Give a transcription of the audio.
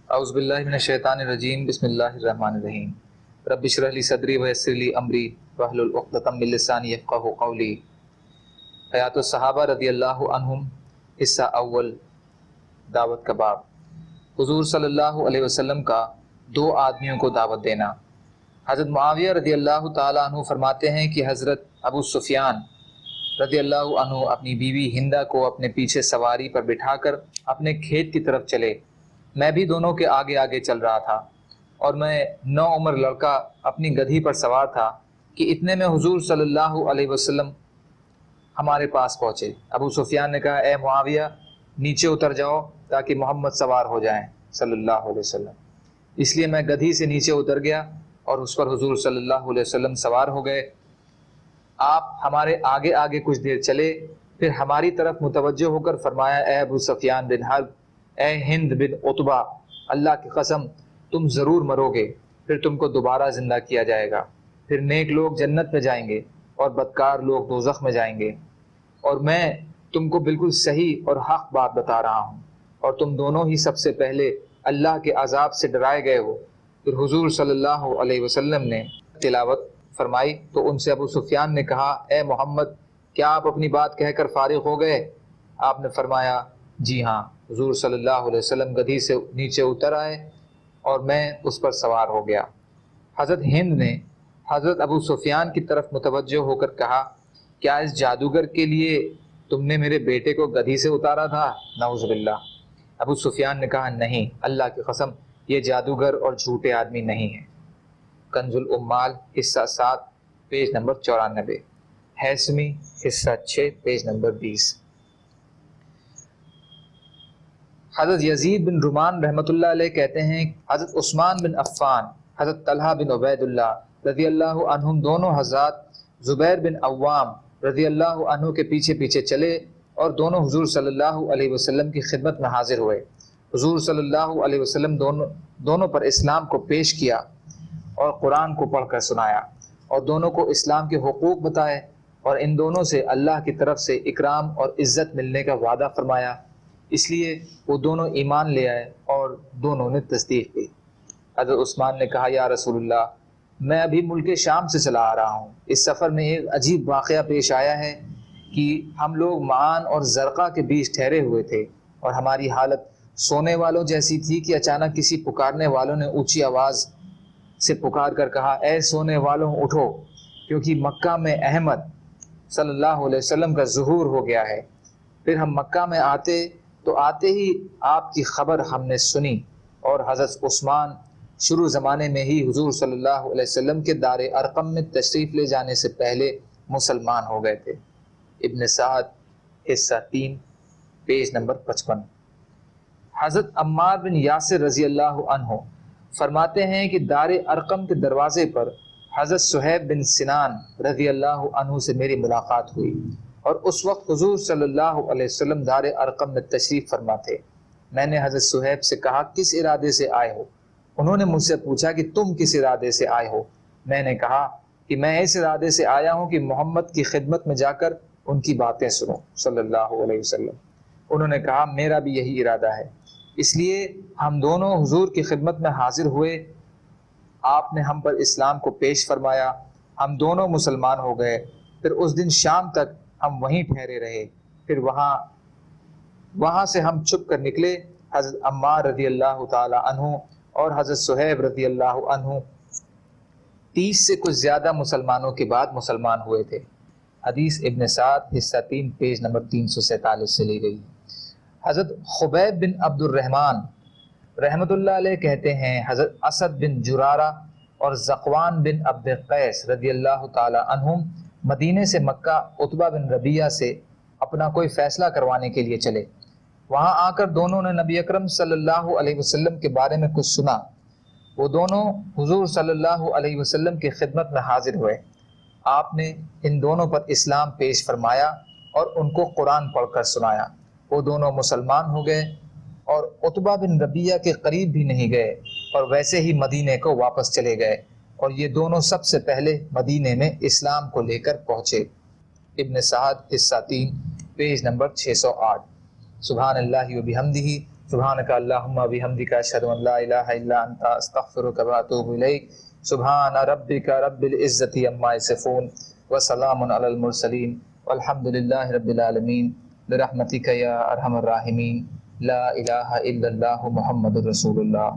اعوذ باللہ من الشیطان الرجیم بسم اللہ الرحمن الرحیم رب اشرح لی صدری ویسر لی امری واحلل عقدۃ من لسانی یفقہوا قولی۔ حیات الصحابہ رضی اللہ عنہم، حصہ اول، دعوت کا باب۔ حضور صلی اللہ علیہ وسلم کا دو آدمیوں کو دعوت دینا۔ حضرت معاویہ رضی اللہ تعالیٰ عنہ فرماتے ہیں کہ حضرت ابو سفیان رضی اللہ عنہ اپنی بیوی ہندہ کو اپنے پیچھے سواری پر بٹھا کر اپنے کھیت کی طرف چلے۔ میں بھی دونوں کے آگے آگے چل رہا تھا اور میں نوعمر لڑکا اپنی گدھی پر سوار تھا کہ اتنے میں حضور صلی اللہ علیہ وسلم ہمارے پاس پہنچے۔ ابو سفیان نے کہا، اے معاویہ، نیچے اتر جاؤ تاکہ محمد سوار ہو جائیں صلی اللہ علیہ وسلم۔ اس لیے میں گدھی سے نیچے اتر گیا اور اس پر حضور صلی اللہ علیہ وسلم سوار ہو گئے۔ آپ ہمارے آگے آگے کچھ دیر چلے، پھر ہماری طرف متوجہ ہو کر فرمایا، اے ابو سفیان بن حرب، اے ہند بن عتبہ، اللہ کی قسم تم ضرور مرو گے، پھر تم کو دوبارہ زندہ کیا جائے گا، پھر نیک لوگ جنت میں جائیں گے اور بدکار لوگ دوزخ میں جائیں گے، اور میں تم کو بالکل صحیح اور حق بات بتا رہا ہوں، اور تم دونوں ہی سب سے پہلے اللہ کے عذاب سے ڈرائے گئے ہو۔ پھر حضور صلی اللہ علیہ وسلم نے تلاوت فرمائی تو ان سے ابو سفیان نے کہا، اے محمد، کیا آپ اپنی بات کہہ کر فارغ ہو گئے؟ آپ نے فرمایا، جی ہاں۔ حضور صلی اللہ علیہ وسلم گدھی سے نیچے اتر آئے اور میں اس پر سوار ہو گیا۔ حضرت ہند نے حضرت ابو سفیان کی طرف متوجہ ہو کر کہا، کیا اس جادوگر کے لیے تم نے میرے بیٹے کو گدھی سے اتارا تھا؟ نعوذ باللہ۔ ابو سفیان نے کہا، نہیں، اللہ کی قسم یہ جادوگر اور جھوٹے آدمی نہیں ہیں۔ کنز الامال حصہ 7 پیج نمبر 94، ہیثمی حصہ 6 پیج نمبر 20۔ حضرت یزید بن رومان رحمۃ اللہ علیہ کہتے ہیں، حضرت عثمان بن عفان، حضرت طلحہ بن عبید اللہ رضی اللہ عنہم دونوں حضرات زبیر بن عوام رضی اللہ عنہ کے پیچھے پیچھے چلے اور دونوں حضور صلی اللہ علیہ وسلم کی خدمت میں حاضر ہوئے۔ حضور صلی اللہ علیہ وسلم دونوں پر اسلام کو پیش کیا اور قرآن کو پڑھ کر سنایا، اور دونوں کو اسلام کے حقوق بتائے، اور ان دونوں سے اللہ کی طرف سے اکرام اور عزت ملنے کا وعدہ فرمایا۔ اس لیے وہ دونوں ایمان لے آئے اور دونوں نے تصدیق کی۔ حضرت عثمان نے کہا، یا رسول اللہ، میں ابھی ملک شام سے چلا آ رہا ہوں۔ اس سفر میں ایک عجیب واقعہ پیش آیا ہے کہ ہم لوگ معان اور زرقہ کے بیچ ٹھہرے ہوئے تھے اور ہماری حالت سونے والوں جیسی تھی کہ اچانک کسی پکارنے والوں نے اونچی آواز سے پکار کر کہا، اے سونے والوں اٹھو، کیونکہ مکہ میں احمد صلی اللہ علیہ وسلم کا ظہور ہو گیا ہے۔ پھر ہم مکہ میں آتے ہی آپ کی خبر ہم نے سنی، اور حضرت عثمان شروع زمانے میں ہی حضور صلی اللہ علیہ وسلم کے دار ارقم میں تشریف لے جانے سے پہلے مسلمان ہو گئے تھے۔ ابن سعد حصہ 3 پیج نمبر 55۔ حضرت عمار بن یاسر رضی اللہ عنہ فرماتے ہیں کہ دار ارقم کے دروازے پر حضرت صہیب بن سنان رضی اللہ عنہ سے میری ملاقات ہوئی، اور اس وقت حضور صلی اللہ علیہ وسلم دار ارقم میں تشریف فرما تھے۔ میں نے حضرت صہیب سے کہا، کس ارادے سے آئے ہو؟ انہوں نے مجھ سے پوچھا کہ تم کس ارادے سے آئے ہو؟ میں نے کہا کہ میں اس ارادے سے آیا ہوں کہ محمد کی خدمت میں جا کر ان کی باتیں سنوں صلی اللہ علیہ وسلم۔ انہوں نے کہا، میرا بھی یہی ارادہ ہے۔ اس لیے ہم دونوں حضور کی خدمت میں حاضر ہوئے، آپ نے ہم پر اسلام کو پیش فرمایا، ہم دونوں مسلمان ہو گئے۔ پھر اس دن شام تک ہم وہیں ٹھہرے رہے، پھر وہاں سے ہم چھپ کر نکلے۔ حضرت عمار رضی اللہ تعالی عنہ اور حضرت صہیب رضی اللہ عنہ 30 سے کچھ زیادہ مسلمانوں کے بعد مسلمان ہوئے تھے۔ حدیث ابن سعد حصہ 3 پیج نمبر 347 سے لی گئی۔ حضرت خبیب بن عبد الرحمن رحمۃ اللہ علیہ کہتے ہیں، حضرت اسد بن جرارہ اور زقوان بن عبد قیس رضی اللہ تعالی عنہم مدینے سے مکہ عتبہ بن ربیعہ سے اپنا کوئی فیصلہ کروانے کے لیے چلے۔ وہاں آ کر دونوں نے نبی اکرم صلی اللہ علیہ وسلم کے بارے میں کچھ سنا۔ وہ دونوں حضور صلی اللہ علیہ وسلم کی خدمت میں حاضر ہوئے۔ آپ نے ان دونوں پر اسلام پیش فرمایا اور ان کو قرآن پڑھ کر سنایا۔ وہ دونوں مسلمان ہو گئے اور عتبہ بن ربیعہ کے قریب بھی نہیں گئے، اور ویسے ہی مدینے کو واپس چلے گئے، اور یہ دونوں سب سے پہلے مدینے میں اسلام کو لے کر پہنچے۔ ابن سعد حصہ 3 پیج نمبر 608۔ سبحان اللہ و بحمدہ سبحانک اللہم بحمدک اشہد ان لا الہ الا انت استغفرک و اتوب الیک سبحان ربک رب العزت عما یصفون وسلام علی المرسلین والحمد للہ رب العالمین برحمتک یا ارحم الراحمین لا الہ الا اللہ محمد رسول اللہ.